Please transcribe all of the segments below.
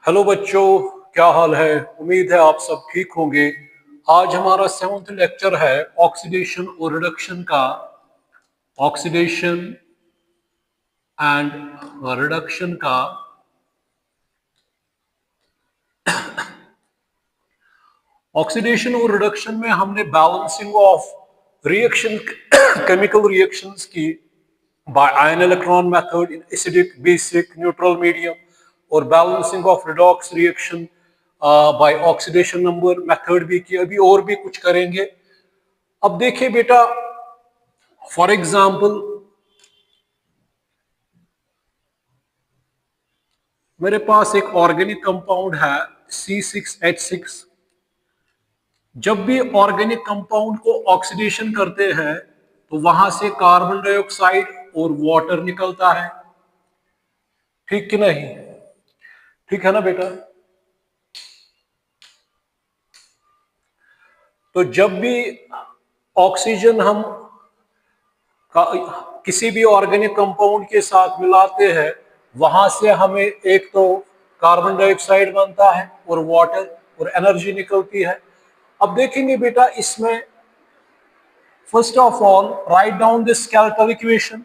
Hello बच्चों, क्या हाल है। उम्मीद है आप सब ठीक होंगे। आज हमारा 7th लेक्चर है ऑक्सीडेशन और रिडक्शन का। ऑक्सीडेशन एंड रिडक्शन का ऑक्सीडेशन और रिडक्शन में हमने balancing of reaction chemical reactions की by ion electron method in acidic, basic, neutral medium और balancing of redox reaction by oxidation number method भी की। अभी और भी कुछ करेंगे। अब देखिए बेटा, फॉर एग्जांपल मेरे पास एक ऑर्गेनिक कंपाउंड है C6H6। जब भी ऑर्गेनिक कंपाउंड को ऑक्सीडेशन करते हैं तो वहां से कार्बन डाइऑक्साइड और वाटर निकलता है, ठीक कि नहीं? ठीक है ना बेटा? तो जब भी ऑक्सीजन हम किसी भी ऑर्गेनिक कंपाउंड के साथ मिलाते हैं, वहां से हमें एक तो कार्बन डाइऑक्साइड बनता है और वाटर और एनर्जी निकलती है। अब देखेंगे बेटा, इसमें first of all write down this skeletal equation.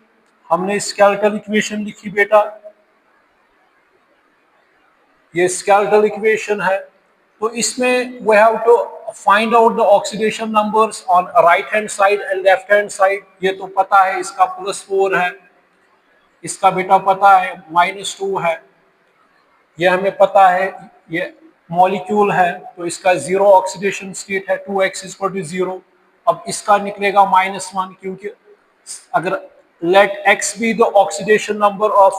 हमने स्केलेटल इक्वेशन लिखी बेटा, ये स्केलेटल इक्वेशन है। तो इसमें we have to find out the oxidation numbers on right hand side and left hand side. ये तो पता है, इसका +4 है, इसका बेटा पता है -2 है, ये हमें पता है। ये मॉलिक्यूल है तो इसका 0 ऑक्सीडेशन स्टेट है, 2x = 0। अब इसका निकलेगा -1, क्योंकि अगर let x be the oxidation number of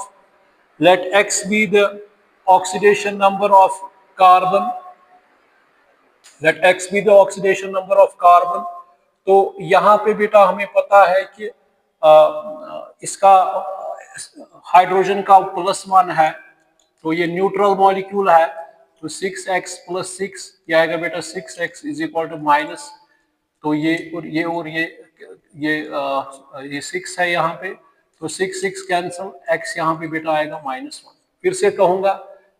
oxidation number of carbon, let x be the oxidation number of carbon। तो यहाँ पे बेटा हमें पता है कि इसका हाइड्रोजन का +1 है, तो ये न्यूट्रल मॉलिक्यूल है। तो 6x + 6 क्या आएगा बेटा? 6x = तो ये 6 है यहाँ पे, तो 6 6 कैंसल, x यहाँ पे बेटा आएगा -1। फिर से कहूंगा,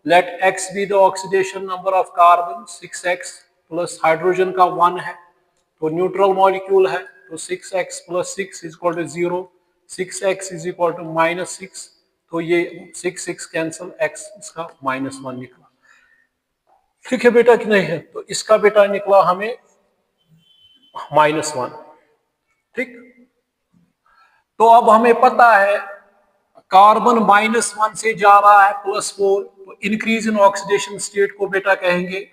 let x be the oxidation number of carbon, 6x plus hydrogen का 1 है, तो न्यूट्रल मॉलिक्यूल है, तो 6x + 6 = 0, 6x = -6, तो ये 6 6 कैंसल, x इसका -1 निकला। ठीक है बेटा कि नहीं है? तो इसका बेटा निकला हमें -1। ठीक, तो अब हमें पता है कार्बन -1 से जा रहा है +4, तो इंक्रीज इन ऑक्सीडेशन स्टेट को बेटा कहेंगे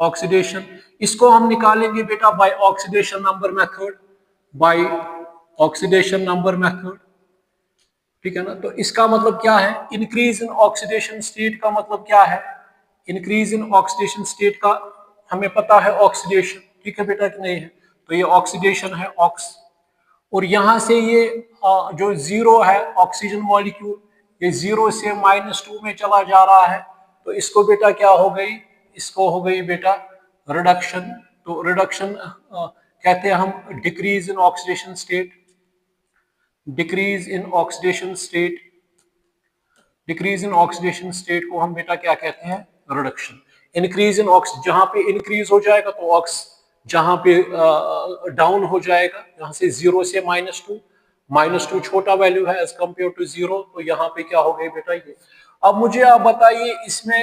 ऑक्सीडेशन। इसको हम निकालेंगे बेटा by oxidation number method, by oxidation number method. ठीक है ना? तो इसका मतलब क्या है? इंक्रीज इन ऑक्सीडेशन स्टेट का मतलब क्या है? इंक्रीज इन ऑक्सीडेशन स्टेट का हमें पता है ऑक्सीडेशन। ठीक है बेटा कि नहीं है? तो ये ऑक्सीडेशन है, ऑक्स। और यहां से ये जो 0 है ऑक्सीजन मॉलिक्यूल, ये 0 से -2 में चला जा रहा है, तो इसको बेटा क्या हो गई? इसको हो गई बेटा रिडक्शन। तो रिडक्शन कहते हैं हम decrease in oxidation state, decrease in oxidation state, decrease in oxidation state को हम बेटा क्या कहते हैं? रिडक्शन। इंक्रीज इन ऑक्स, जहां पे इंक्रीज हो जाएगा तो ऑक्स, जहां पे डाउन हो जाएगा, यहाँ से 0 से -2 छोटा वैल्यू है एज कंपेयर टू 0, तो यहाँ पे क्या हो गई बेटा ये। अब मुझे आप बताइए, इसमें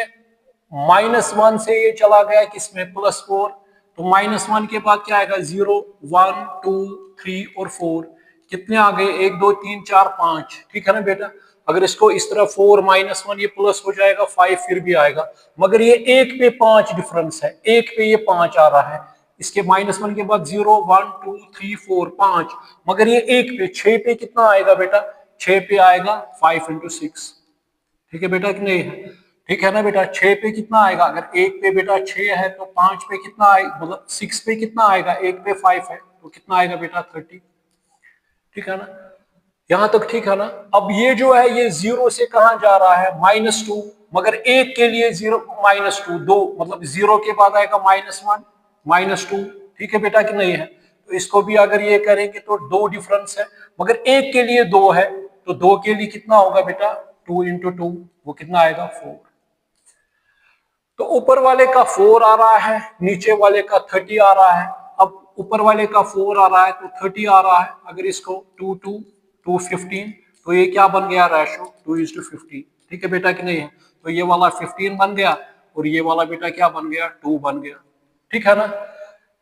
-1 से ये चला गया किसमें? +4, तो -1 के बाद क्या आएगा? 0 1 2 3 और 4, कितने आ गए? 1 2 3 4 5। ठीक है ना बेटा? अगर इसको इस तरह 4 -1 ये प्लस हो जाएगा, 5 फिर भी आएगा, मगर ये 1 पे 5 डिफरेंस है, 1 पे ये 5 आ रहा है। इसके -1 के बाद 0 1 2 3 4 5, मगर ये 1 पे 6 पे कितना आएगा बेटा? 6 पे आएगा 5 × 6। ठीक है बेटा कि नहीं है? ठीक है ना बेटा? 6 पे कितना आएगा? अगर 1 पे बेटा 6 है तो 5 पे कितना आएगा? मतलब 6 पे कितना आएगा? 1 पे 5 है तो कितना आएगा बेटा? 30। ठीक है ना? यहां तक ठीक है ना? अब ये जो है ये 0 से कहां जा रहा है? -2, मगर 1 के लिए 0 -2 2, मतलब 0 के बाद आएगा -1 -2। ठीक है बेटा कि नहीं है? तो इसको भी अगर ये करेंगे तो 2 डिफरेंस है, मगर 1 के लिए 2 है, तो 2 के लिए कितना होगा बेटा? 2 × 2, वो कितना आएगा? 4। तो ऊपर वाले का 4 आ रहा है, नीचे वाले का 30 आ रहा है। अब ऊपर वाले का 4 आ रहा है तो 30 आ रहा है, अगर इसको 2:15 तो ये क्या बन गया रेशो 2:15। ठीक है बेटा कि नहीं है? तो ये वाला 15 बन गया और ये वाला बेटा क्या बन गया 2 बन गया। ठीक है ना?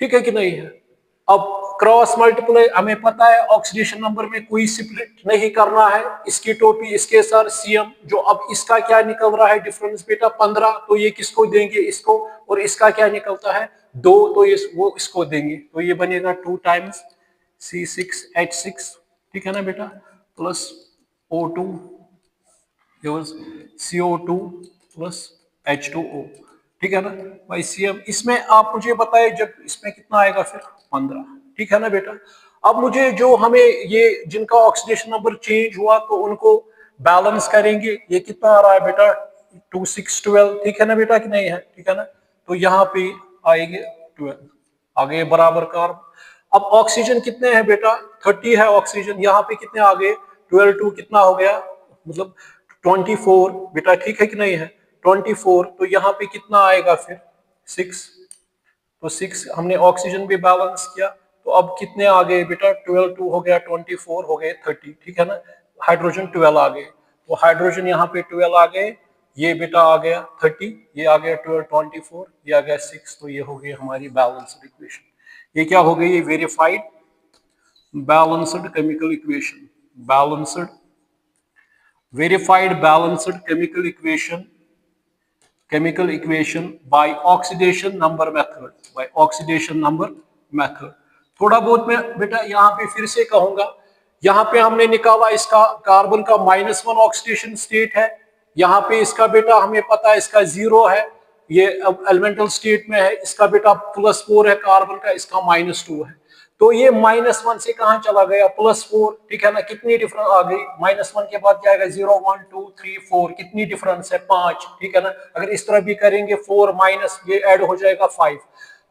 ठीक है कि नहीं है? अब क्रॉस मल्टीप्लाई हमें पता है ऑक्सीडेशन नंबर में कोई स्प्लिट नहीं करना है, इसकी टोपी इसके सर सीएम। जो अब इसका क्या निकल रहा है डिफरेंस बेटा 15, तो ये किसको देंगे इसको, और इसका क्या निकलता है 2, तो ये वो इसको देंगे, तो ये बनेगा 2 टाइम्स C6H6। ठीक है ना बेटा, plus O2 CO2 plus H2O। ठीक है ना भाई सीएम। इसमें आप मुझे बताए जब इसमें कितना आएगा फिर 15। ठीक है ना बेटा। अब मुझे जो हमें ये जिनका ऑक्सीडेशन नंबर चेंज हुआ तो उनको बैलेंस करेंगे। ये कितना आ रहा है बेटा 2 6 12। ठीक है ना बेटा कि नहीं है? ठीक है ना। तो यहाँ पे आएंगे 12 आगे बराबर कार्ब। अब ऑक्सीजन कितने हैं बेटा 30 है ऑक्सीजन, यहाँ पे कितने आ गए 12 2 कितना हो गया मतलब 24 बेटा। ठीक है कि नहीं है 24। तो यहाँ पे कितना आएगा फिर 6। तो 6 हमने ऑक्सीजन भी बैलेंस किया, तो अब कितने आ गए बेटा 12 2 हो गया 24 हो गए 30। ठीक है ना। हाइड्रोजन 12 आ गए, तो हाइड्रोजन यहाँ पे 12 आ गए, ये बेटा आ गया 30, ये आ गया 12 24, ये आ गया 6। तो ये हो गई हमारी बैलेंस्ड इक्वेशन। ये क्या हो गई verified balanced chemical equation. Balanced verified balanced chemical equation by oxidation number method। थोड़ा बहुत मैं बेटा यहाँ पे फिर से कहूंगा, यहाँ पे हमने निकाला इसका कार्बन का -1 ऑक्सीडेशन स्टेट है, यहाँ पे इसका बेटा हमें पता है इसका 0 है, ये अब एलिमेंटल स्टेट में है, इसका बेटा +4 है कार्बन का, इसका -2 है। तो ये -1 से कहां चला गया +4। ठीक है ना। कितनी डिफरेंस आ गई, -1 के बाद क्या आएगा 0 1 2 3 4, कितनी डिफरेंस है 5। ठीक है ना। अगर इस तरह भी करेंगे 4 माइनस ये ऐड हो जाएगा 5,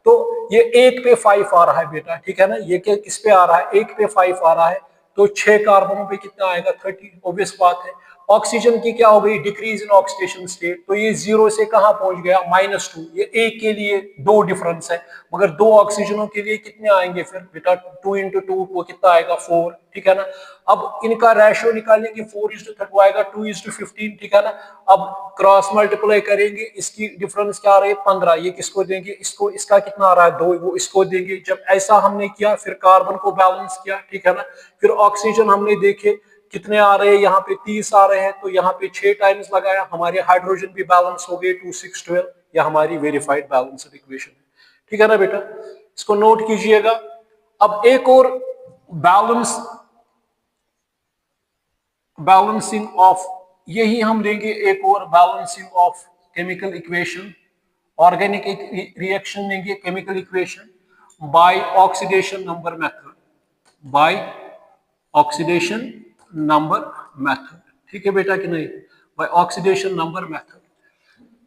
तो ये 1 पे 5 आ रहा है बेटा। ठीक है ना। ये क्या किस पे आ रहा है 1 पे 5 आ रहा है, तो 6 कार्बनों पे कितना आएगा 30, ऑब्वियस बात है। ऑक्सीजन की क्या हो गई डिक्रीज इन ऑक्सीडेशन स्टेट, तो ये 0 से कहां पहुंच गया -2। ये एक के लिए 2 डिफरेंस है, मगर 2 ऑक्सीजनों के लिए कितने आएंगे फिर बेटा 2 × 2 वो कितना आएगा 4। ठीक है ना। अब इनका रेशियो निकालेंगे 4:30 आएगा 2:15। ठीक है ना। अब क्रॉस मल्टीप्लाई करेंगे, इसकी डिफरेंस क्या आ रही है 15, ये किसको देंगे इसको, इसका कितना आ रहा है 2 वो इसको देंगे। जब ऐसा हमने किया फिर कार्बन को बैलेंस किया। ठीक है ना। फिर ऑक्सीजन हमने देखे कितने आ रहे हैं, यहाँ पे 30 आ रहे हैं, तो यहाँ पे 6 टाइम्स लगाया, हमारे हाइड्रोजन भी बैलेंस हो गए 2 6 12। या हमारी वेरीफाइड बैलेंस्ड इक्वेशन है। ठीक है ना बेटा, इसको नोट कीजिएगा। अब एक और बैलेंसिंग ऑफ, यही हम देंगे एक और balancing of chemical equation, organic reaction देंगे chemical equation by oxidation number method, by oxidation number method. ठीक है बेटा कि नहीं, बाय ऑक्सीडेशन नंबर मेथड।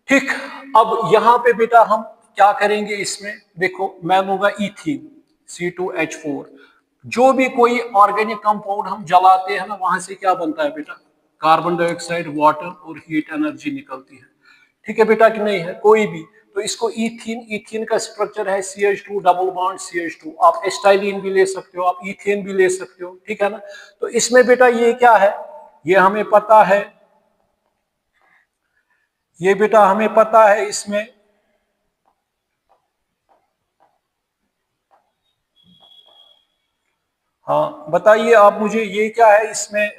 ठीक। अब यहां पे बेटा हम क्या करेंगे, इसमें देखो मैं लूंगा इथीन C2H4। जो भी कोई ऑर्गेनिक कंपाउंड हम जलाते हैं ना, वहां से क्या बनता है बेटा कार्बन डाइऑक्साइड, वाटर और हीट एनर्जी निकलती है। ठीक है बेटा कि नहीं है, कोई भी। तो इसको इथीन का स्ट्रक्चर है CH2 डबल बॉन्ड CH2। आप एस्टाइलिन भी ले सकते हो, आप इथेन भी ले सकते हो। ठीक है ना। तो इसमें बेटा ये क्या है, ये हमें पता है, ये बेटा हमें पता है इसमें हाँ बताइए आप मुझे, ये क्या है इसमें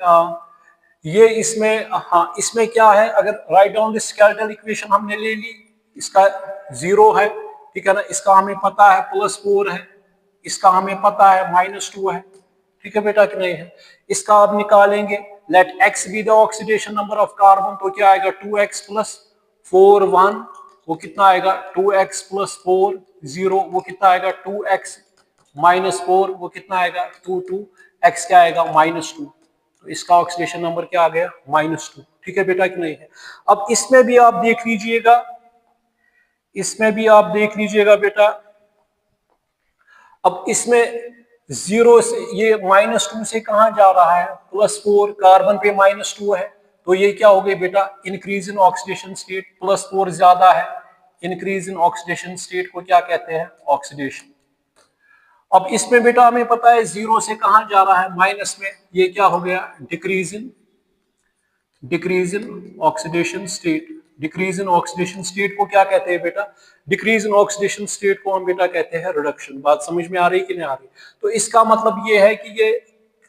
ये इसमें हाँ इसमें क्या है, अगर right down this skeletal equation हमने ले ली, इसका 0 है। ठीक है ना। इसका हमें पता है +4 है, इसका हमें पता है -2 है। ठीक है बेटा कि नहीं है। इसका आप निकालेंगे, let x be the oxidation number of carbon, तो क्या आएगा 2x + 4 1, वो कितना आएगा 2x + 4 0, वो कितना आएगा 2x -4, वो कितना आएगा 2 2, x क्या आएगा -2। तो इसका ऑक्सीडेशन नंबर क्या आ गया -2। ठीक है बेटा कि नहीं है। अब इसमें भी आप देख लीजिएगा, इसमें भी आप देख लीजिएगा बेटा, अब इसमें 0 से ये -2 से कहां जा रहा है +4, कार्बन पे -2 है, तो ये क्या हो गई बेटा इंक्रीज इन ऑक्सीडेशन स्टेट, +4 ज्यादा है, इंक्रीज इन ऑक्सीडेशन स्टेट को क्या कहते हैं? ऑक्सीडेशन। अब इसमें बेटा हमें पता है जीरो से कहां जा रहा है? माइनस में। ये क्या हो गया? Decrease in oxidation state. Decrease in oxidation state को क्या कहते हैं बेटा? डिक्रीज इन ऑक्सीडेशन स्टेट को हम बेटा कहते हैं रिडक्शन। बात समझ में आ रही कि नहीं आ रही? तो इसका मतलब ये है कि ये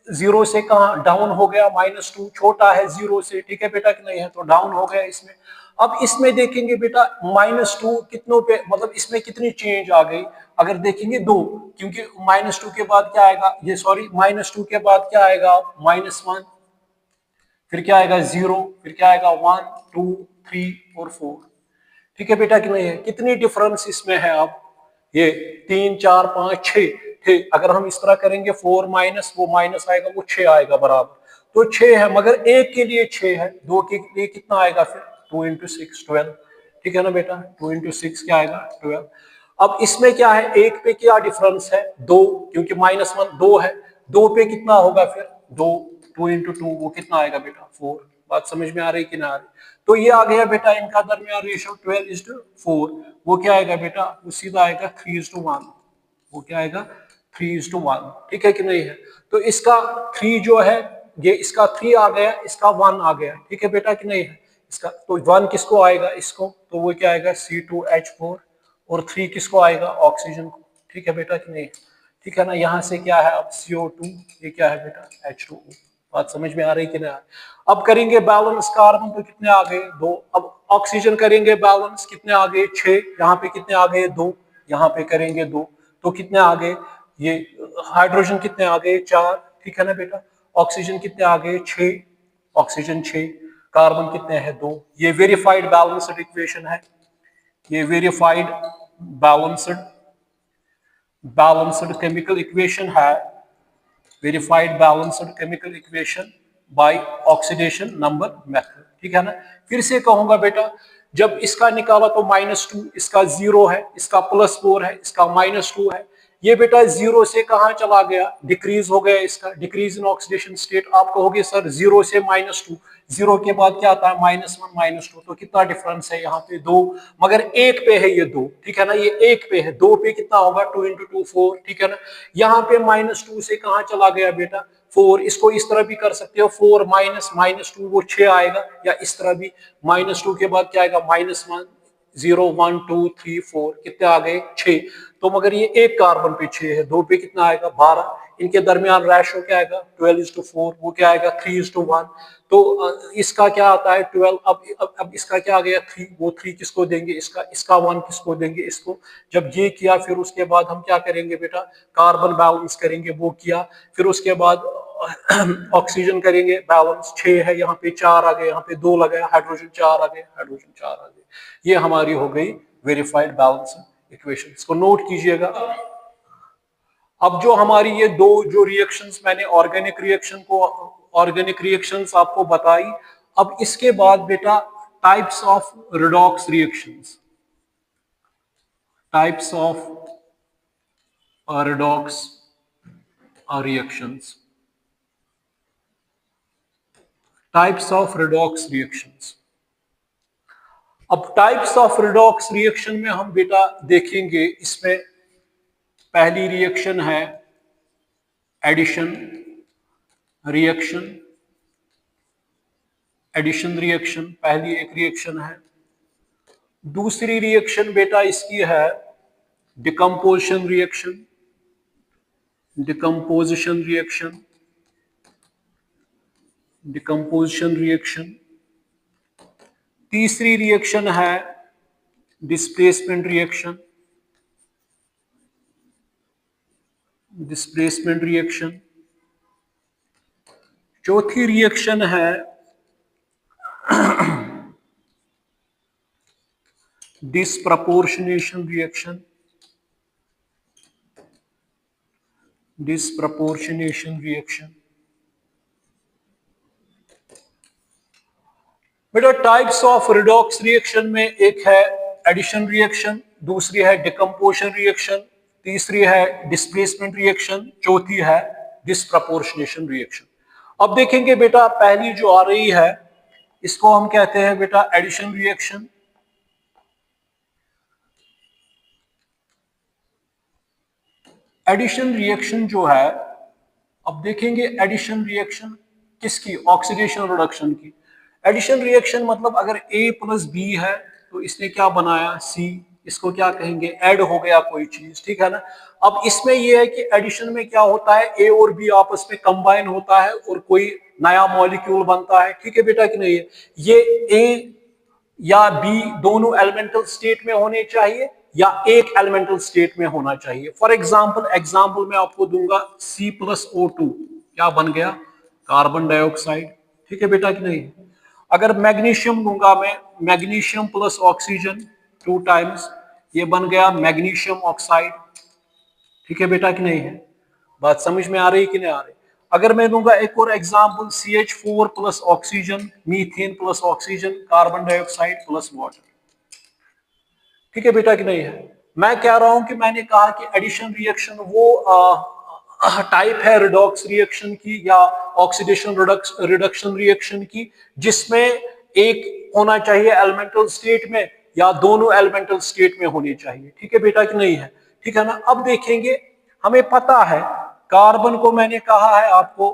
जीरो से कहां डाउन हो गया? -2, छोटा है जीरो से, ठीक है बेटा कि नहीं है? तो डाउन हो गया इसमें। अब इसमें देखेंगे बेटा -2 कितनों पे, मतलब इसमें कितनी चेंज आ गई? अगर देखेंगे 2, क्योंकि -2 के बाद क्या आएगा? ये सॉरी, -2 के बाद क्या आएगा? -1, फिर क्या आएगा? 0, फिर क्या आएगा? 1, 2, 3 और 4। ठीक है बेटा कि नहीं है? कितनी डिफरेंस इसमें है? अब ये 3, 4, 5, 6, ठीक। अगर हम इस तरह करेंगे 4 माइनस, वो माइनस आएगा, वो 6 आएगा बराबर। तो 6 है, मगर एक के लिए 6 है, दो के लिए कितना आएगा? फिर 2 × 6 12। ठीक है ना बेटा? 2 × 6 क्या आएगा? 12। अब इसमें क्या है? एक पे क्या डिफरेंस है? 2, क्योंकि -1 2 है। 2 पे कितना होगा फिर? 2 × 2 वो कितना आएगा बेटा? 4। बात समझ में आ रही कि ना आ रही? तो ये आ गया बेटा इनका दरमियान रेशियो 12:4। वो क्या आएगा बेटा? वो सीधा आएगा 3:1। वो क्या आएगा? 3:1। ठीक है कि नहीं है? तो इसका 3 जो है, ये इसका 3 आ गया, इसका 1 आ गया। ठीक है बेटा कि नहीं है? इसका तो 1 किसको आएगा? इसको। तो वो क्या आएगा? C2H4। और 3 किसको आएगा? ऑक्सीजन को। ठीक है बेटा कि नहीं? ठीक है ना? यहां से क्या है अब? CO2, ये क्या है बेटा? H2O। बात समझ में आ रही कि नहीं? अब करेंगे बैलेंस कार्बन, तो कितने आ गए? 2। अब ऑक्सीजन करेंगे बैलेंस, कितने आ गए? 6। यहाँ पे कितने आ गए? 2। यहाँ पे करेंगे 2, तो कितने आ गए? ये हाइड्रोजन कितने आ गए? 4। ठीक है ना बेटा? ऑक्सीजन कितने आ गए? 6। ऑक्सीजन 6। कार्बन कितने हैं? 2। ये वेरीफाइड बैलेंस्ड इक्वेशन है। ये वेरीफाइड बैलेंस्ड केमिकल इक्वेशन है। Verified balanced chemical equation by oxidation number method. ठीक है ना? फिर से कहूंगा बेटा, जब इसका निकाला तो -2, इसका 0 है, इसका +4 है, इसका -2 है। ये बेटा 0 से कहां चला गया? डिक्रीज हो गया इसका, डिक्रीज इन ऑक्सीडेशन स्टेट। आप कहोगे सर 0 से -2, 0 के बाद क्या आता है? -1, -2। तो कितना डिफरेंस है यहाँ पे? 2। मगर एक पे है ये 2। ठीक है ना? ये एक पे है, 2 पे कितना होगा? 2 × 2 4। ठीक है ना? यहाँ पे -2 से कहां चला गया बेटा? 4। इसको इस तरह भी कर सकते हो, 4 -2 वो 6 आएगा, या इस तरह भी -2 के बाद क्या आएगा? -1, 0, 1, 2, 3, 4। कितने आ गए? 6। तो मगर ये एक कार्बन पे 6 है, 2 पे कितना आएगा? 12। इनके दरमियान रेशो क्या आएगा? 12:4। वो क्या आएगा? 3:1। तो इसका क्या आता है? 12। अब इसका क्या आ गया? 3। वो 3 किसको देंगे? इसका 1 किसको देंगे? इसको। जब ये किया, फिर उसके बाद हम क्या करेंगे बेटा? कार्बन बैलेंस करेंगे, वो किया। फिर उसके बाद ऑक्सीजन करेंगे बैलेंस। 6 है, यहाँ पे 4 आ गए, यहाँ पे 2 लगाया, हाइड्रोजन 4 आ गए, हाइड्रोजन 4 आ गए। ये हमारी हो गई वेरीफाइड बैलेंस इक्वेशन। इसको नोट कीजिएगा। अब जो हमारी ये दो जो रिएक्शंस मैंने ऑर्गेनिक रिएक्शंस आपको बताई, अब इसके बाद बेटा types of redox reactions. Types of redox reactions. Types of redox reactions. अब टाइप्स ऑफ रिडॉक्स रिएक्शन में हम बेटा देखेंगे, इसमें पहली रिएक्शन है एडिशन रिएक्शन। एडिशन रिएक्शन पहली एक रिएक्शन है। दूसरी रिएक्शन बेटा इसकी है decomposition reaction. Decomposition reaction. Decomposition reaction. तीसरी रिएक्शन है डिस्प्लेसमेंट रिएक्शन। Displacement reaction. चौथी रिएक्शन है डिस्प्रपोर्शनेशन रिएक्शन। Disproportionation reaction. बेटा टाइप्स ऑफ रिडॉक्स रिएक्शन में एक है एडिशन रिएक्शन, दूसरी है डिकम्पोजिशन रिएक्शन, तीसरी है डिस्प्लेसमेंट रिएक्शन, चौथी है डिस्प्रपोर्शनेशन रिएक्शन। अब देखेंगे बेटा पहली जो आ रही है, इसको हम कहते हैं बेटा एडिशन रिएक्शन। एडिशन रिएक्शन जो है, अब देखेंगे एडिशन रिएक्शन किसकी, ऑक्सीडेशन रिडक्शन की। एडिशन रिएक्शन मतलब अगर A प्लस बी है तो इसने क्या बनाया C, इसको क्या कहेंगे, ऐड हो गया कोई चीज, ठीक है ना। अब इसमें यह है कि एडिशन में क्या होता है, A और B आपस में कंबाइन होता है और कोई नया मॉलिक्यूल बनता है, ठीक है बेटा कि नहीं है। ये A या बी दोनों एलिमेंटल स्टेट में होने चाहिए या एक एलिमेंटल स्टेट में होना चाहिए। फॉर एग्जाम्पल मैं आपको दूंगा C+O2 क्या बन गया, कार्बन डाइऑक्साइड, ठीक है बेटा कि नहीं। अगर मैग्नीशियम दूंगा मैं, मैग्नीशियम प्लस ऑक्सीजन 2 टाइम्स, ये बन गया मैग्नीशियम ऑक्साइड, ठीक है बेटा कि नहीं है। बात समझ में आ रही कि नहीं आ रही। अगर मैं दूंगा एक और example CH4 plus oxygen, methane plus oxygen, carbon dioxide plus water, ठीक है बेटा कि नहीं है। मैं कह रहा हूं कि मैंने कहा कि एडिशन रिएक्शन वो टाइप है रिडॉक्स रिएक्शन की या ऑक्सीडेशन रिडक्शन रिएक्शन की, जिसमें एक होना चाहिए एलिमेंटल स्टेट में या दोनों एलिमेंटल स्टेट में होनी चाहिए, ठीक है बेटा कि नहीं है, ठीक है ना। अब देखेंगे, हमें पता है कार्बन को, मैंने कहा है आपको,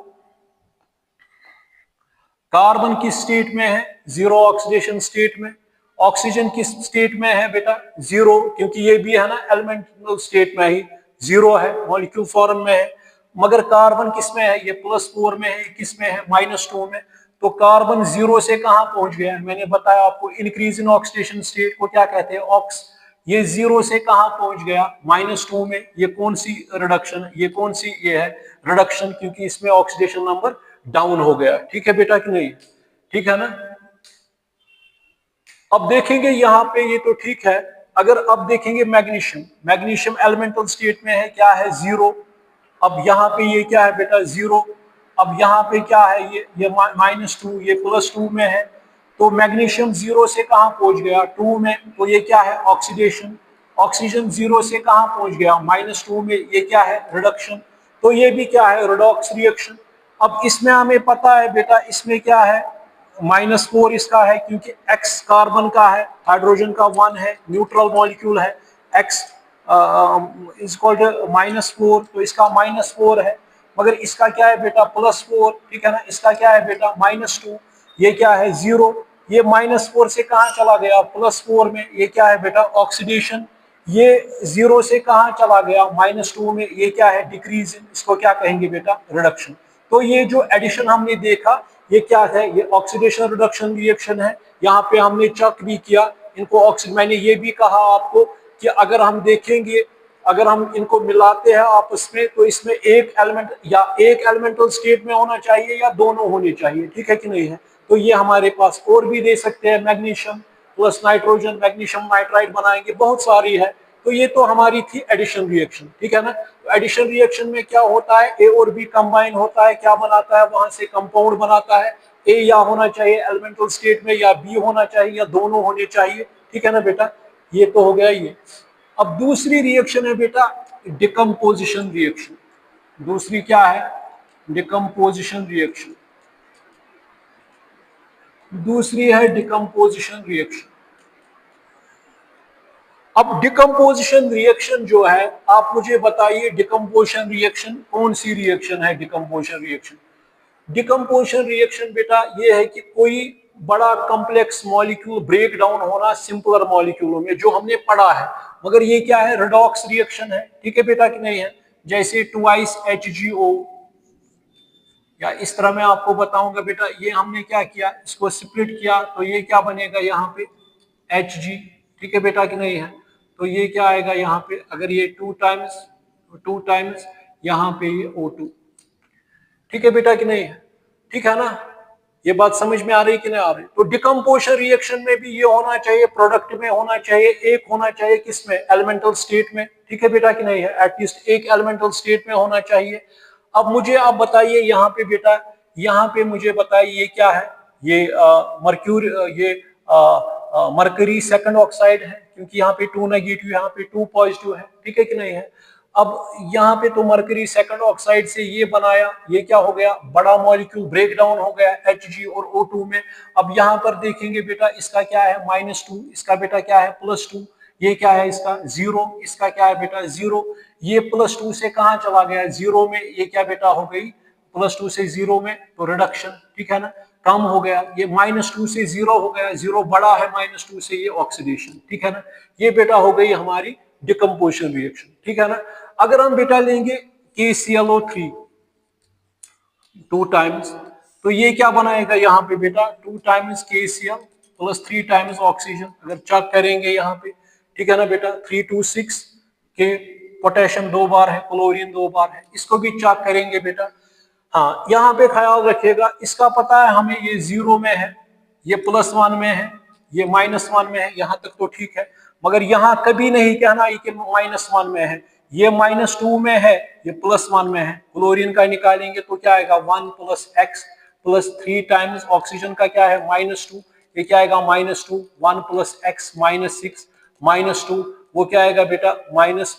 कार्बन किस स्टेट में है, जीरो ऑक्सीडेशन स्टेट में। ऑक्सीजन किस स्टेट में है बेटा, जीरो, क्योंकि ये भी है ना एलिमेंटल स्टेट में ही जीरो है, मॉलिक्यूल फॉर्म में है। मगर कार्बन किस में है, ये +4 में है, किस में है, -2 में। तो कार्बन जीरो से कहां पहुंच गया है, मैंने बताया आपको इंक्रीज इन ऑक्सीडेशन स्टेट को क्या कहते हैं, ऑक्स। ये जीरो से कहां पहुंच गया, -2 में। ये कौन सी रिडक्शन है, ये कौन सी, ये है रिडक्शन, क्योंकि इसमें ऑक्सीडेशन नंबर डाउन हो गया, ठीक है बेटा कि नहीं, ठीक है ना। अब देखेंगे यहां पे, ये तो ठीक है। अगर अब देखेंगे मैग्नीशियम, मैग्नीशियम एलिमेंटल स्टेट में है, क्या है, जीरो। अब यहाँ पे ये क्या है बेटा, जीरो। अब यहाँ पे क्या है, ये -2, ये +2 में है। तो मैग्नीशियम जीरो से कहां पहुंच गया, 2 में। तो ये क्या है, ऑक्सीडेशन। ऑक्सीजन जीरो से कहां पहुंच गया, -2 में। ये क्या है, रिडक्शन। तो ये भी क्या है, रिडॉक्स रिएक्शन। अब इसमें हमें पता है बेटा, इसमें क्या है, -4 इसका है, क्योंकि X कार्बन का है, हाइड्रोजन का 1 है, न्यूट्रल मॉलिक्यूल है। X इज कॉल्ड -4, तो इसका -4 है। मगर इसका क्या है बेटा, +4, ठीक है ना। इसका क्या है बेटा, -2। ये क्या है, जीरो। ये -4 से कहां चला गया, +4 में। ये क्या है बेटा, ऑक्सीडेशन। ये जीरो से कहां चला गया, -2 में। ये क्या है, डिक्रीज। इसको क्या कहेंगे बेटा, रिडक्शन। तो ये जो एडिशन हमने देखा, ये क्या है, ये ऑक्सीडेशन रिडक्शन रिएक्शन है। यहाँ पे हमने चेक भी किया इनको ऑक्सीजन। मैंने ये भी कहा आपको कि अगर हम देखेंगे, अगर हम इनको मिलाते हैं आपस में, तो इसमें एक एलिमेंट या एक एलिमेंटल स्टेट में होना चाहिए या दोनों होने चाहिए, ठीक है कि नहीं है। तो ये हमारे पास और भी दे सकते हैं, magnesium plus nitrogen, magnesium nitride बनाएंगे, बहुत सारी है। तो ये तो हमारी थी एडिशन रिएक्शन, ठीक है ना। तो एडिशन रिएक्शन में क्या होता है, ए और बी कंबाइन होता है, क्या बनाता है, वहां से कंपाउंड बनाता है। ए या होना चाहिए एलिमेंटल स्टेट में या बी होना चाहिए या दोनों होने चाहिए, ठीक है ना बेटा। ये तो हो गया ये। अब दूसरी रिएक्शन है बेटा डिकम्पोजिशन रिएक्शन। दूसरी क्या है, डिकम्पोजिशन रिएक्शन। दूसरी है डिकम्पोजिशन रिएक्शन। अब डिकम्पोजिशन रिएक्शन जो है, आप मुझे बताइए डिकम्पोजिशन रिएक्शन कौन सी रिएक्शन है, डिकम्पोजिशन रिएक्शन। डिकम्पोजिशन रिएक्शन बेटा ये है कि कोई बड़ा कॉम्प्लेक्स मॉलिक्यूल ब्रेक डाउन होना सिंपलर मॉलिक्यूलों में, जो हमने पढ़ा है। मगर ये क्या है, रिडॉक्स रिएक्शन है, ठीक है बेटा कि नहीं है। जैसे 2HGO, या इस तरह मैं आपको बताऊंगा बेटा, ये हमने क्या किया, इसको स्प्लिट किया तो ये क्या बनेगा यहाँ पे, Hg, ठीक है बेटा कि नहीं है। तो ये क्या आएगा यहाँ पे, अगर ये 2 टाइम्स यहाँ पे ये O2, ठीक है बेटा कि नहीं है, ठीक है ना। ये बात समझ में आ रही कि नहीं आ रही। तो डिकम्पोजिशन रिएक्शन में भी ये होना चाहिए, प्रोडक्ट में होना चाहिए, एक होना चाहिए किसमें, एलिमेंटल स्टेट में, ठीक है बेटा कि नहीं है। एटलीस्ट एक एलिमेंटल स्टेट में होना चाहिए। अब मुझे आप बताइए यहाँ पे बेटा, यहाँ पे मुझे बताइए ये क्या है, ये मर्क्यूरी, ये मरकरी सेकंड ऑक्साइड है, क्योंकि यहाँ पे 2 नेगेटिव, यहाँ पे 2 पॉजिटिव है, ठीक है कि नहीं है। अब यहाँ पे तो मरकरी सेकंड ऑक्साइड से ये बनाया, ये क्या हो गया, बड़ा मॉलिक्यूल ब्रेक डाउन हो गया Hg और O2 में। अब यहाँ पर देखेंगे बेटा, इसका क्या है, -2, इसका बेटा क्या है, +2। ये क्या है इसका 0, इसका क्या है बेटा 0, ये +2 से कहाँ चला गया 0 में, ये क्या बेटा हो गई +2 से 0 में, तो रिडक्शन, ठीक है ना, कम हो गया। ये -2 से 0 हो गया, 0 बड़ा है -2 से, ये ऑक्सीडेशन, ठीक है ना। ये बेटा हो गई हमारी डिकम्पोजिशन रिएक्शन, ठीक है ना। अगर हम बेटा लेंगे KClO3 2 टाइम्स, तो ये क्या बनाएगा यहाँ पे बेटा 2 times KCl plus 3 times oxygen, अगर चेक करेंगे यहाँ पे, ठीक है ना बेटा 3 2 6 के पोटेशियम 2 बार है, क्लोरीन 2 बार है, इसको भी चेक करेंगे बेटा। हाँ, यहाँ पे ख्याल रखिएगा, इसका पता है हमें ये 0 में है, ये +1 में है, ये -1 में है, यहाँ तक तो ठीक है। मगर यहाँ कभी नहीं कहना कि -1 में है, ये -2 में है, ये +1 में है। क्लोरीन का निकालेंगे तो क्या आएगा 1 + x प्लस 3 टाइम्स ऑक्सीजन का क्या है -2, ये क्या आएगा -2, 1 + x -6 -2, वो क्या आएगा बेटा माइनस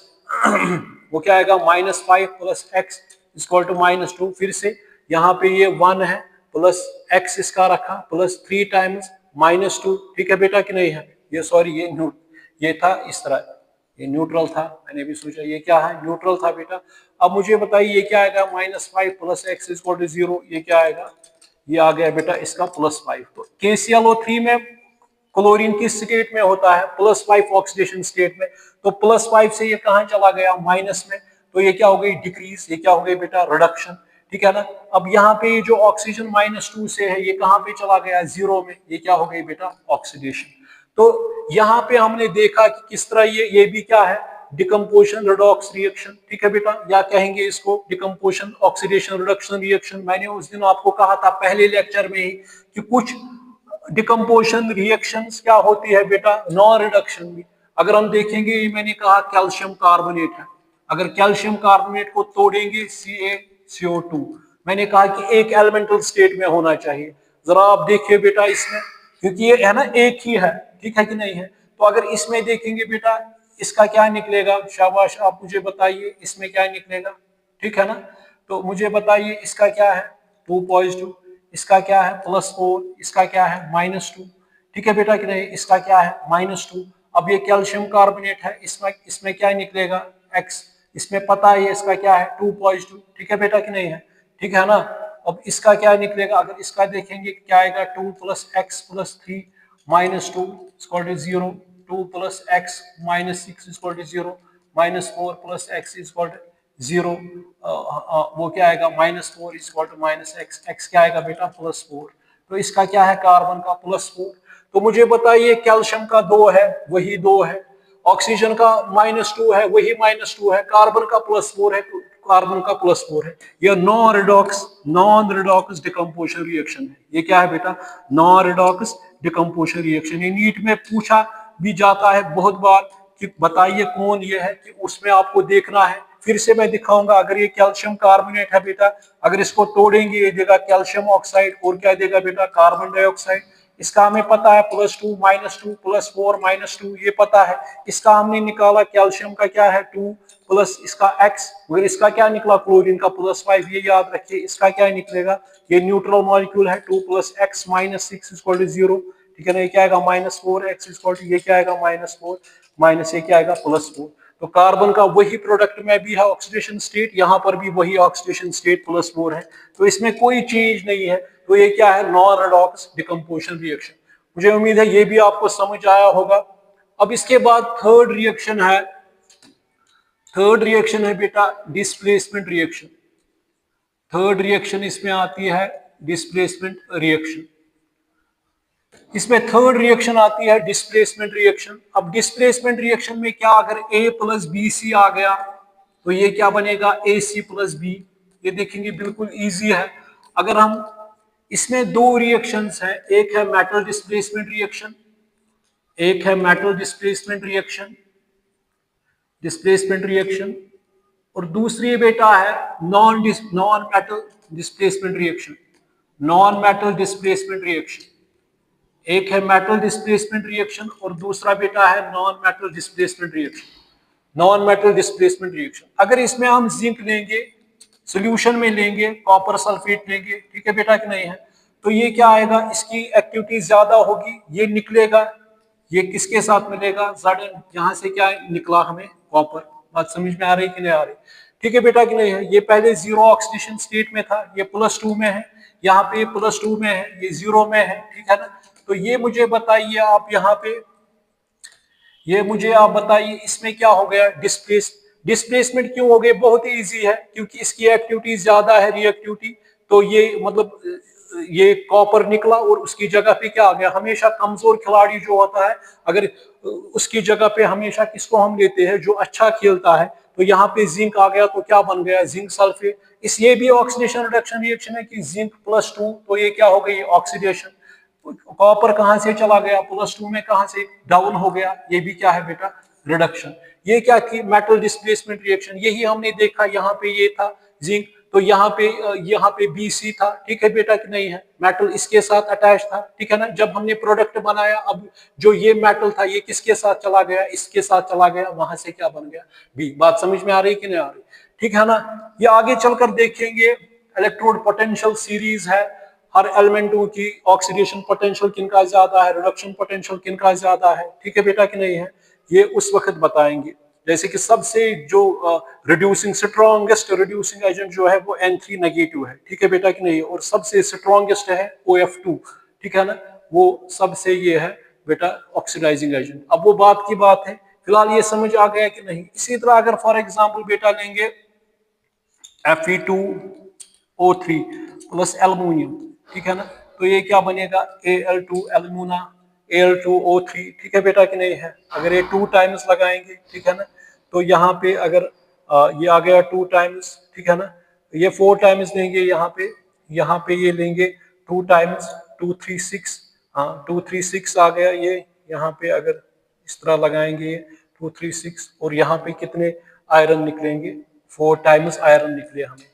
वो क्या आएगा -5 + x =-2। फिर से यहाँ पे ये 1 है प्लस x इसका रखा प्लस 3 टाइम्स -2, ठीक है बेटा कि नहीं है। ये सॉरी ये था इस तरह, ये न्यूट्रल था, मैंने भी सोचा ये क्या है, न्यूट्रल था बेटा। अब मुझे बताइए ये क्या आएगा -5 + x =0, ये क्या आएगा, ये आ गया बेटा इसका +5। तो KClO3 में क्लोरीन किस स्टेट में होता है +5 ऑक्सीडेशन स्टेट में, तो +5 से ये कहां चला गया माइनस में, तो ये क्या हो गई डिक्रीज, ये क्या हो गई बेटा रिडक्शन, ठीक है ना। अब यहाँ पे जो ऑक्सीजन -2 से है ये कहां पे चला गया 0 में, ये क्या हो गई बेटा ऑक्सीडेशन। तो यहाँ पे हमने देखा कि किस तरह ये भी क्या है डिकम्पोजिशन रिडॉक्स रिएक्शन, ठीक है बेटा, या कहेंगे इसको डिकम्पोजिशन ऑक्सीडेशन रिडक्शन रिएक्शन। मैंने उस दिन आपको कहा था पहले लेक्चर में ही कि कुछ डिकम्पोजिशन रिएक्शंस क्या होती है बेटा नॉन रिडक्शन भी। अगर हम देखेंगे, मैंने कहा कैल्शियम कार्बोनेट है, अगर कैल्शियम कार्बोनेट को तोड़ेंगे CaCO2, मैंने कहा कि एक एलिमेंटल स्टेट में होना चाहिए। जरा आप देखिए बेटा इसमें, क्योंकि ये है ना एक ही है, ठीक है कि नहीं है। तो अगर इसमें देखेंगे बेटा इसका क्या निकलेगा, शाबाश आप मुझे बताइए इसमें क्या निकलेगा, ठीक है ना। तो मुझे बताइए इसका क्या है 2 पॉजिटिव, इसका क्या है +4, इसका क्या है -2, ठीक है बेटा कि नहीं, इसका क्या है -2। अब ये कैल्शियम कार्बोनेट है, इसमें क्या निकलेगा x, इसमें पता है इसका क्या है 2 पॉजिटिव, ठीक है बेटा कि नहीं है, ठीक है ना। अब इसका क्या निकलेगा, अगर इसका देखेंगे क्या आएगा 2 + x + 3 -2 =0, 2 + x -6 =0, -4 + x =0, वो क्या आएगा -4 -x, x क्या आएगा बेटा +4। तो इसका क्या है कार्बन का +4। तो मुझे बताइए कैल्शियम का 2 है वही 2 है, ऑक्सीजन का -2 है वही -2 है, कार्बन का +4 है कार्बन का +4 है। यह नॉन रिडॉक्स डिकम्पोजिशन रिएक्शन है। ये क्या है बेटा नॉन रिडॉक्स डिकम्पोजिशन रिएक्शन। ये नीट में पूछा भी जाता है बहुत बार कि बताइए कौन ये है, कि उसमें आपको देखना है। फिर से मैं दिखाऊंगा, अगर ये कैल्शियम कार्बोनेट है बेटा, अगर इसको तोड़ेंगे ये देगा कैल्शियम ऑक्साइड और क्या देगा बेटा कार्बन डाइऑक्साइड। इसका हमें पता है +2 -2 +4 -2 ये पता है। इसका हमने निकाला कैल्शियम का क्या है 2 प्लस इसका x, मगर इसका क्या निकला क्लोरीन का +5, ये याद रखिए। इसका क्या निकलेगा, ये न्यूट्रल मॉलिक्यूल है 2 + x -6 =0, ठीक है ना। ये क्या आएगा -4x ये क्या आएगा -4 माइनस ये क्या आएगा +4। तो कार्बन का वही प्रोडक्ट में भी है ऑक्सीडेशन स्टेट, यहाँ पर भी वही ऑक्सीडेशन स्टेट +4 है, तो इसमें कोई चेंज नहीं है। तो ये क्या है नॉन रिडॉक्स डिकम्पोजिशन रिएक्शन। मुझे उम्मीद है ये भी आपको समझ आया होगा। अब इसके बाद थर्ड रिएक्शन है बेटा डिस्प्लेसमेंट रिएक्शन। थर्ड रिएक्शन इसमें आती है डिस्प्लेसमेंट रिएक्शन। इसमें थर्ड रिएक्शन आती है डिस्प्लेसमेंट रिएक्शन। अब डिस्प्लेसमेंट रिएक्शन में क्या, अगर A + BC आ गया तो ये क्या बनेगा AC + B। ये देखेंगे बिल्कुल इजी है। अगर हम इसमें दो रिएक्शंस हैं, एक है मेटल डिस्प्लेसमेंट रिएक्शन, एक है मेटल डिस्प्लेसमेंट रिएक्शन और दूसरी बेटा है non metal displacement reaction. Non metal displacement reaction, एक है मेटल डिस्प्लेसमेंट रिएक्शन और दूसरा बेटा है non metal displacement reaction. Non metal displacement reaction, अगर इसमें हम जिंक लेंगे, सॉल्यूशन में लेंगे, कॉपर सल्फेट लेंगे, ठीक है बेटा कि नहीं है, तो ये क्या आएगा, इसकी एक्टिविटी ज्यादा होगी, ये निकलेगा ये किसके साथ मिलेगा, Zn, यहाँ से क्या निकला हमें, कॉपर। बात समझ में आ रही कि नहीं आ रही? ठीक है बेटा कि नहीं है? ये पहले जीरो ऑक्सीडेशन स्टेट में था, ये +2 में है, यहाँ पे +2 में है, ये 0 में है, ठीक है ना। तो ये मुझे बताइए आप, यहाँ पे ये मुझे आप बताइए इसमें क्या हो गया, डिस्प्लेसमेंट क्यों हो गए? बहुत ही इजी है, क्योंकि इसकी एक्टिविटी ज्यादा है, रिएक्टिविटी। तो ये मतलब ये कॉपर निकला और उसकी जगह पे क्या आ गया, हमेशा कमजोर खिलाड़ी जो होता है, अगर उसकी जगह पे हमेशा किसको हम लेते हैं, जो अच्छा खेलता है। तो यहाँ पे जिंक आ गया, तो क्या बन गया, जिंक सल्फेट। इस ये भी ऑक्सीडेशन रिडक्शन रिएक्शन है कि जिंक +2, तो ये क्या हो गई, ऑक्सीडेशन। कॉपर कहां से चला गया, +2 में, कहां से डाउन हो गया, ये भी क्या है बेटा, रिडक्शन। ये क्या की मेटल डिस्प्लेसमेंट रिएक्शन, यही हमने देखा, यहाँ पे ये था जिंक, तो यहाँ पे BC था, ठीक है बेटा कि नहीं है, मेटल इसके साथ अटैच था, ठीक है ना। जब हमने प्रोडक्ट बनाया, अब जो ये मेटल था ये किसके साथ चला गया, इसके साथ चला गया, वहां से क्या बन गया, B। बात समझ में आ रही कि नहीं आ रही? ठीक है ना। ये आगे चलकर देखेंगे, इलेक्ट्रोड पोटेंशियल सीरीज है, हर एलिमेंटों की ऑक्सीडेशन पोटेंशियल किनका ज्यादा है, रिडक्शन पोटेंशियल किनका ज्यादा है, ठीक है बेटा कि नहीं है, ये उस वक्त बताएंगे। जैसे कि सबसे जो रिड्यूसिंग स्ट्रॉन्गेस्ट रिड्यूसिंग एजेंट जो है वो N3 नेगेटिव है, ठीक है बेटा कि नहीं, और सबसे स्ट्रॉन्गेस्ट है OF2, ठीक है ना, वो सबसे ये है बेटा ऑक्सीडाइजिंग एजेंट। अब वो बात की बात है, फिलहाल ये समझ आ गया कि नहीं। इसी तरह अगर फॉर एग्जाम्पल बेटा लेंगे Fe2O3 प्लस एल्यूमिनियम, ठीक है ना, तो ये क्या बनेगा, Al2 एल्यूमिना Al2O3, ठीक है बेटा कि नहीं है। अगर ये 2 टाइम्स लगाएंगे, ठीक है ना, तो यहाँ पे अगर ये आ गया 2 टाइम्स, ठीक है ना, ये 4 टाइम्स लेंगे, यहाँ पे ये लेंगे 2 टाइम्स 2 3 6, हाँ 2 3 6 आ गया ये, यहाँ पे अगर इस तरह लगाएंगे 2 3 6, और यहाँ पे कितने आयरन निकलेंगे, 4 टाइम्स आयरन निकले हमें,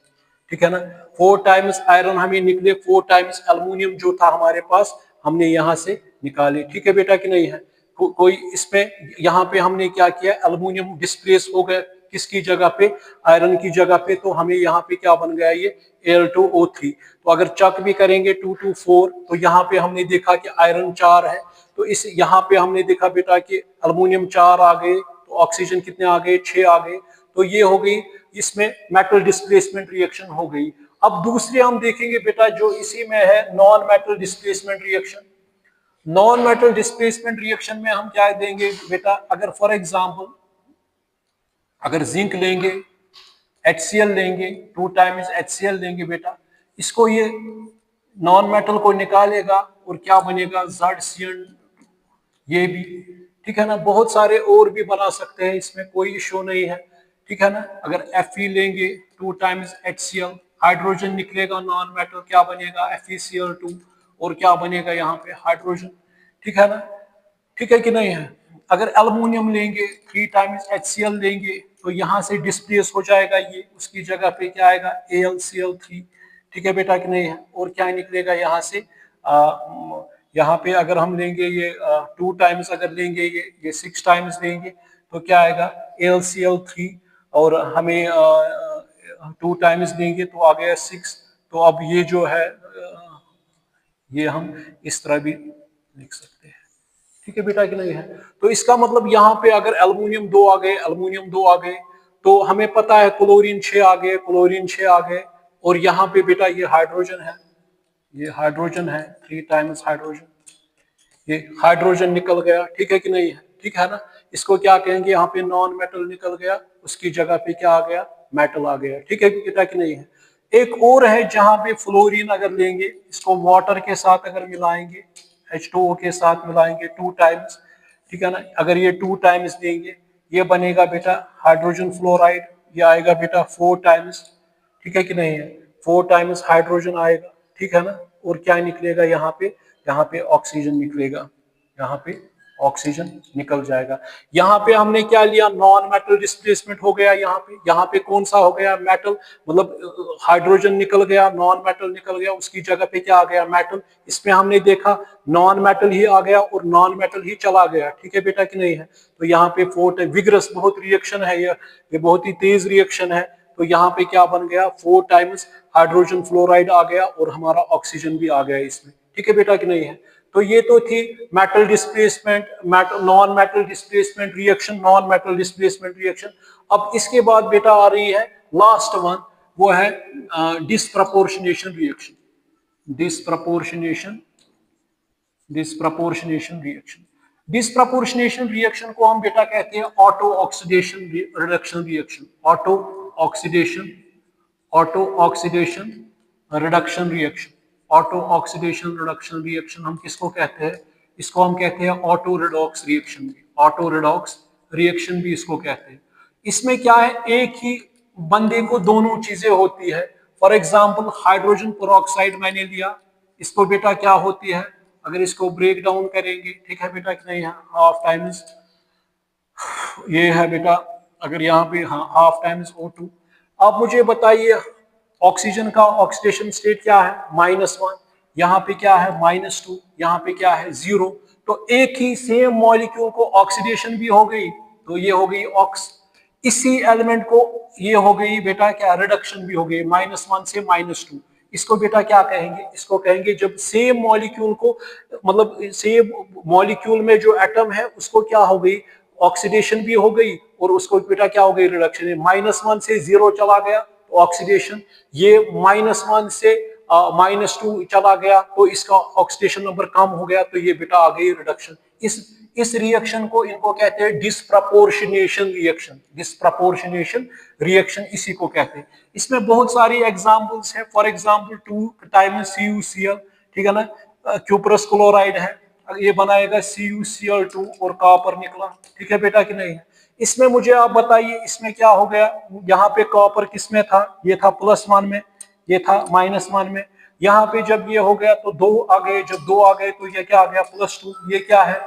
ठीक है ना। 4 टाइम्स आयरन हमें निकले, 4 टाइम्स एल्यूमिनियम जो था हमारे पास हमने यहाँ से निकाले, ठीक है बेटा कि नहीं है। कोई इसमें यहाँ पे हमने क्या किया, एल्यूमिनियम डिस्प्लेस हो गया किसकी जगह पे, आयरन की जगह पे, तो हमें यहाँ पे क्या बन गया, ये Al2O3। तो अगर चक भी करेंगे 2 2 4, तो यहाँ पे हमने देखा कि आयरन 4 है, तो इस यहाँ पे हमने देखा बेटा कि एल्यूमिनियम 4 आ गए, तो ऑक्सीजन कितने आ गए, 6 आ गए। तो ये हो गई इसमें मेटल डिस्प्लेसमेंट रिएक्शन हो गई। अब दूसरे हम देखेंगे बेटा जो इसी में है, non metal displacement reaction. Non metal displacement reaction में हम क्या देंगे बेटा, अगर फॉर एग्जांपल अगर जिंक लेंगे, HCl लेंगे, 2 टाइम्स HCl लेंगे बेटा, इसको ये नॉन मेटल को निकालेगा और क्या बनेगा, ZCl, ये भी, ठीक है ना। बहुत सारे और भी बना सकते हैं, इसमें कोई इशू नहीं है, ठीक है ना। अगर Fe लेंगे 2 टाइम्स HCl, हाइड्रोजन निकलेगा नॉन मेटल, क्या बनेगा, FeCl2, और क्या बनेगा यहाँ पे, हाइड्रोजन, ठीक है ना, ठीक है कि नहीं है। अगर एल्यूमिनियम लेंगे 3 टाइम्स HCl लेंगे, तो यहाँ से डिस्प्लेस हो जाएगा ये, उसकी जगह पे क्या आएगा, AlCl3, ठीक है बेटा कि नहीं है। और क्या निकलेगा यहाँ से, यहाँ पे अगर हम लेंगे ये 2 टाइम्स अगर लेंगे, ये 6 टाइम्स लेंगे, तो क्या आएगा, AlCl3, और हमें 2 टाइम्स लेंगे तो आ गया 6। तो अब ये जो है ये हम इस तरह भी लिख सकते हैं, ठीक है बेटा कि नहीं है। तो इसका मतलब यहाँ पे अगर एल्यूमिनियम 2 आ गए, एल्यूमिनियम 2 आ गए, तो हमें पता है क्लोरीन 6 आ गए, क्लोरीन 6 आ गए, और यहाँ पे बेटा ये हाइड्रोजन है, ये हाइड्रोजन है, 3 टाइम्स हाइड्रोजन, ये हाइड्रोजन निकल गया, ठीक है कि नहीं है, ठीक है ना। इसको क्या कहेंगे, यहाँ पे नॉन मेटल निकल गया, उसकी जगह पे क्या आ गया, मेटल आ गया, ठीक है बेटा कि नहीं है। एक और है जहां पे फ्लोरीन अगर लेंगे, इसको वाटर के साथ अगर मिलाएंगे, H2O के साथ मिलाएंगे 2 टाइम्स, ठीक है ना, अगर ये 2 टाइम्स देंगे, ये बनेगा बेटा हाइड्रोजन फ्लोराइड, ये आएगा बेटा 4 टाइम्स, ठीक है कि नहीं है, 4 टाइम्स हाइड्रोजन आएगा, ठीक है ना। और क्या निकलेगा यहाँ पे ऑक्सीजन निकलेगा, यहाँ पे ऑक्सीजन निकल जाएगा। यहाँ पे हमने क्या लिया, नॉन मेटल डिस्प्लेसमेंट हो गया, यहाँ पे कौन सा हो गया, मेटल, मतलब हाइड्रोजन निकल गया, नॉन मेटल निकल गया, उसकी जगह पे क्या आ गया, मेटल। इसमें हमने देखा नॉन मेटल ही आ गया और नॉन मेटल ही चला गया, ठीक है बेटा कि नहीं है। तो यहाँ पे फोर्ट विग्रस बहुत रिएक्शन है, ये बहुत ही तेज रिएक्शन है। तो यहाँ पे क्या बन गया, 4 टाइम्स हाइड्रोजन फ्लोराइड आ गया और हमारा ऑक्सीजन भी आ गया इसमें, ठीक है बेटा कि नहीं है। तो ये तो थी metal displacement, non metal displacement reaction, non metal displacement reaction. अब इसके बाद बेटा आ रही है लास्ट वन, वो है disproportionation reaction. Disproportionation reaction. Disproportionation reaction को हम बेटा कहते हैं auto oxidation reduction reaction. Auto oxidation reduction reaction. Auto oxidation reduction reaction हम किसको कहते हैं? इसको हम कहते हैं ऑटो रिडॉक्स रिएक्शन भी। ऑटो रिडॉक्स रिएक्शन भी इसको कहते हैं। इसमें क्या है, एक ही बंदे को दोनों चीजें होती है। फॉर एग्जाम्पल हाइड्रोजन पेरोक्साइड मैंने लिया, इसको बेटा क्या होती है, अगर इसको ब्रेक डाउन करेंगे, ठीक है बेटा कि नहीं है, हाफ टाइम्स ये है बेटा, अगर यहाँ पे हाफ टाइम्स O2। आप मुझे बताइए ऑक्सीजन का ऑक्सीडेशन स्टेट क्या है, -1, यहाँ पे क्या है -2, यहाँ पे क्या है 0। तो एक ही सेम मॉलिक्यूल को ऑक्सीडेशन भी हो गई, तो ये हो गई ऑक्स। इसी एलिमेंट को ये हो गई बेटा क्या, रिडक्शन भी हो गई, -1 से -2। इसको बेटा क्या कहेंगे, इसको कहेंगे जब सेम मॉलिक्यूल को, मतलब सेम मॉलिक्यूल में जो एटम है उसको क्या हो गई, ऑक्सीडेशन भी हो गई, और उसको बेटा क्या हो गई, रिडक्शन। -1 से 0 चला गया तो ऑक्सीडेशन, ये -1 से -2 चला गया तो इसका ऑक्सीडेशन नंबर कम हो गया, तो ये बेटा आ गई रिडक्शन। इस रिएक्शन को इनको कहते हैं डिस्प्रपोर्शनेशन रिएक्शन। डिस्प्रपोर्शनेशन रिएक्शन इसी को कहते हैं। इसमें बहुत सारी एग्जांपल्स है। फॉर एग्जांपल 2 टाइम्स CuCl, ठीक है ना, क्यूप्रस क्लोराइड है, ये बनाएगा CuCl2 और कॉपर निकला, ठीक है बेटा कि नहीं है। इसमें मुझे आप बताइए इसमें क्या हो गया, यहाँ पे कॉपर किसमें था, ये था +1 में, ये था -1 में। यहाँ पे जब ये हो गया तो 2 आ गए, जब 2 आ गए तो ये क्या आ गया +2, ये क्या है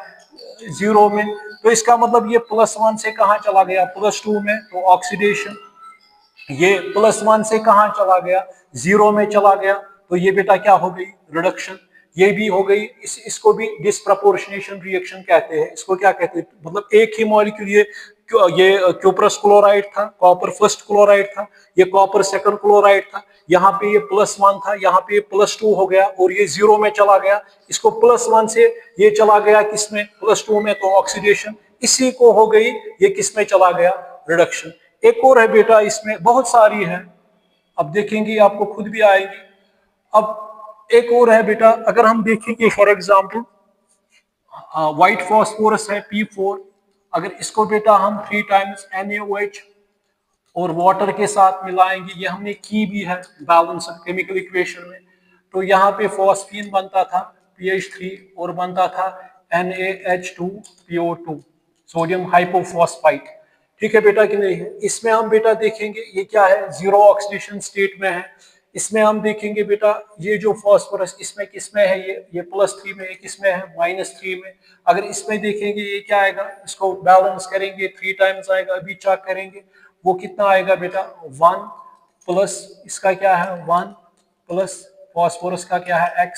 0 में। तो इसका मतलब ये +1 से कहाँ चला गया, +2 में, तो ऑक्सीडेशन। ये +1 से कहाँ चला गया, 0 में चला गया, तो ये बेटा क्या हो गई, रिडक्शन। ये भी हो गई। इसको भी डिस्प्रपोर्शनेशन रिएक्शन कहते हैं। इसको क्या कहते हैं, मतलब एक ही मॉलिक्यूल, ये क्यूप्रस क्लोराइड था, कॉपर फर्स्ट क्लोराइड था, ये कॉपर सेकंड क्लोराइड था, यहाँ पे ये +1 था, यहाँ पे ये +2 हो गया और ये 0 में चला गया। इसको +1 से ये चला गया किसमें, +2 में, तो ऑक्सीडेशन। इसी को हो गई ये किसमें चला गया, रिडक्शन। एक और है बेटा, इसमें बहुत सारी है, अब देखेंगे आपको खुद भी आएगी। अब एक और है बेटा, अगर हम देखेंगे फॉर एग्जांपल व्हाइट फॉस्फोरस है P4, अगर इसको बेटा हम 3 टाइम्स NaOH और वाटर के साथ मिलाएंगे, ये हमने की भी है बैलेंस केमिकल इक्वेशन में, तो यहाँ पे फॉस्फीन बनता था PH3 और बनता था NaH2PO2, सोडियम हाइपोफॉस्फाइट, ठीक है बेटा कि नहीं है। इसमें हम बेटा देखेंगे ये क्या है, 0 ऑक्सीडेशन स्टेट में है। इसमें हम देखेंगे बेटा ये जो फॉस्फोरस इसमें किसमें है, ये +3 में, किसमें है -3 में। अगर इसमें देखेंगे ये क्या आएगा, इसको बैलेंस करेंगे 3 टाइम्स आएगा, अभी चेक करेंगे वो कितना आएगा बेटा, 1 प्लस इसका क्या है 1 प्लस फॉस्फोरस का क्या है x,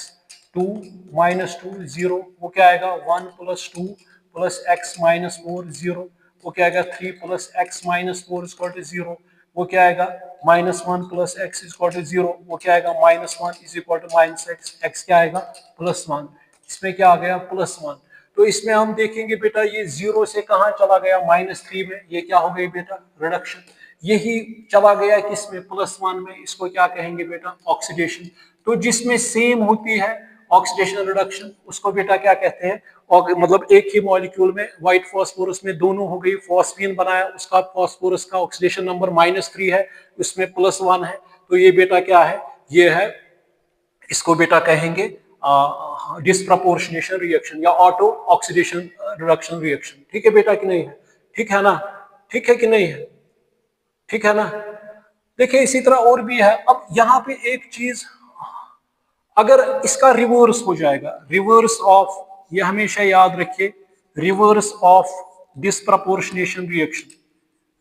2 -2 0, वो क्या आएगा 1 + 2 + x - 4 0, वो क्या आएगा 3 + x - 4 = 0, वो क्या आएगा -1 + x = 0, वो क्या आएगा -1 = -x, x क्या आएगा +1, इसमें क्या आ गया +1। तो इसमें हम देखेंगे बेटा ये 0 से कहाँ चला गया, -3 में, ये क्या हो गई बेटा रिडक्शन। यही चला गया किसमें, +1 में, इसको क्या कहेंगे बेटा ऑक्सीडेशन। तो जिसमें सेम होती है ऑक्सीडेशन रिडक्शन, उसको बेटा क्या कहते हैं, और मतलब एक ही मॉलिक्यूल में व्हाइट फॉस्फोरस में दोनों हो गई, फॉस्फीन बनाया, उसका फॉस्फोरस का ऑक्सीडेशन नंबर -3 है, उसमें +1 है, तो ये बेटा क्या है, ये है, इसको बेटा कहेंगे डिस्प्रपोर्शनेशन रिएक्शन या ऑटो ऑक्सीडेशन रिडक्शन रिएक्शन, ठीक है बेटा कि नहीं है, ठीक है ना, ठीक है कि नहीं है, ठीक है ना। देखिए इसी तरह और भी है। अब यहाँ पे एक चीज, अगर इसका रिवर्स हो जाएगा, रिवर्स ऑफ, ये हमेशा याद रखिए, reverse of disproportionation reaction,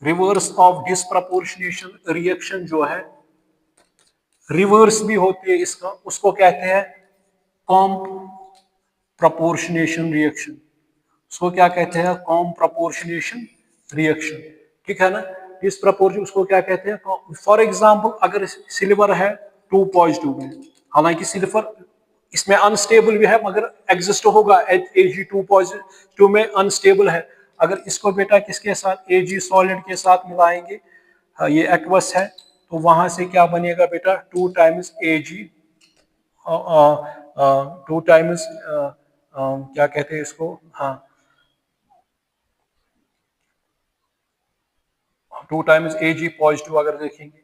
reverse of disproportionation reaction जो है, रिवर्स भी होती है इसका, उसको कहते हैं कॉम्प प्रपोर्शनेशन रिएक्शन, उसको क्या कहते हैं, कॉम्प प्रपोर्शनेशन रिएक्शन, ठीक है ना। डिस्प्रपोर्शन उसको क्या कहते हैं, फॉर एग्जांपल अगर सिल्वर है 2 पॉजिटिव में, हालांकि सिल्वर इसमें अनस्टेबल भी है मगर एग्जिस्ट होगा, Ag2+ में अनस्टेबल है। अगर इसको बेटा किसके साथ, Ag सॉलिड के साथ मिलाएंगे, ये एक्वस है, तो वहां से क्या बनेगा बेटा, 2 टाइम्स Ag, 2 टाइम्स क्या कहते हैं इसको, हाँ 2 टाइम्स Ag पॉजिटिव अगर देखेंगे।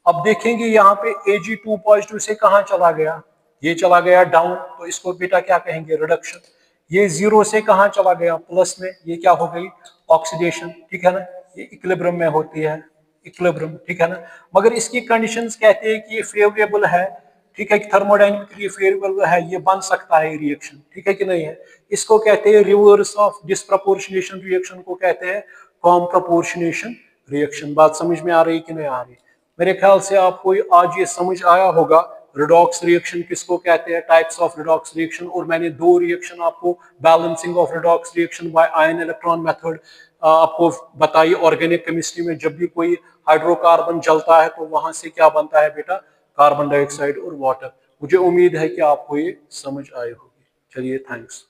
अब देखेंगे यहाँ पे Ag2 पॉजिटिव से कहाँ चला गया, ये चला गया डाउन, तो इसको बेटा क्या कहेंगे, रिडक्शन। ये 0 से कहाँ चला गया, प्लस में, ये क्या हो गई, ऑक्सीडेशन, ठीक है ना। ये इक्विलिब्रियम में होती है, इक्विलिब्रियम, ठीक है ना। मगर इसकी कंडीशंस कहते हैं कि ये फेवरेबल है, ठीक है, कि थर्मोडायनेमिकली फेवरेबल है, ये बन सकता है रिएक्शन, ठीक है कि नहीं है। इसको कहते हैं रिवर्स ऑफ डिसप्रपोर्शनेशन रिएक्शन को कहते हैं कॉम्प्रपोर्शनेशन रिएक्शन। बात समझ में आ रही कि नहीं आ रही। मेरे ख्याल से आपको आज ये समझ आया होगा रिडॉक्स रिएक्शन किसको कहते हैं, टाइप्स ऑफ रिडॉक्स रिएक्शन। और मैंने 2 रिएक्शन आपको, balancing of redox reaction bye ion electron method आपको बताई। ऑर्गेनिक केमिस्ट्री में जब भी कोई हाइड्रोकार्बन जलता है तो वहां से क्या बनता है बेटा, कार्बन डाइऑक्साइड और वाटर। मुझे उम्मीद है कि आपको ये समझ आई होगी। चलिए, थैंक्स।